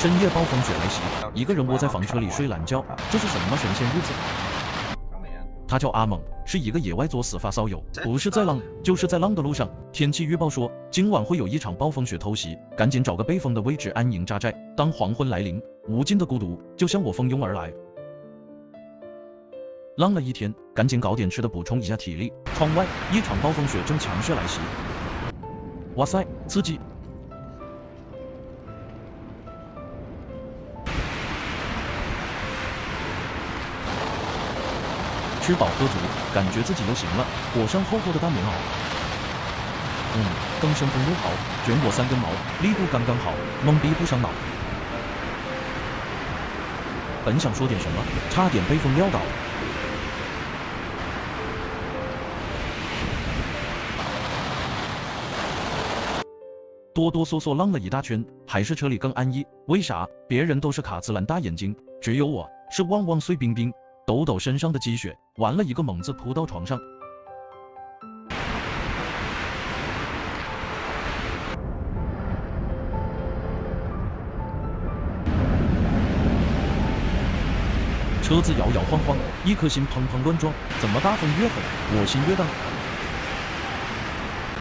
深夜暴风雪来袭，一个人窝在房车里睡懒觉，这是什么神仙日子？他叫阿猛，是一个野外作死发烧友，不是在浪，就是在浪的路上。天气预报说今晚会有一场暴风雪偷袭，赶紧找个背风的位置安营扎寨。当黄昏来临，无尽的孤独就向我蜂拥而来。浪了一天，赶紧搞点吃的补充一下体力。窗外一场暴风雪正强势来袭，哇塞，刺激！吃饱喝足，感觉自己又行了，裹上厚厚的大棉袄。更深风又好，卷我3根毛，力度刚刚好，懵逼不伤脑。本想说点什么，差点被风撂倒。哆哆嗦嗦浪了一大圈，还是车里更安逸。为啥？别人都是卡姿兰大眼睛，只有我是旺旺碎冰冰。抖抖身上的积雪，完了一个猛子扑到床上。车子摇摇晃晃，一颗心砰砰乱撞，怎么大风越狠，我心越荡？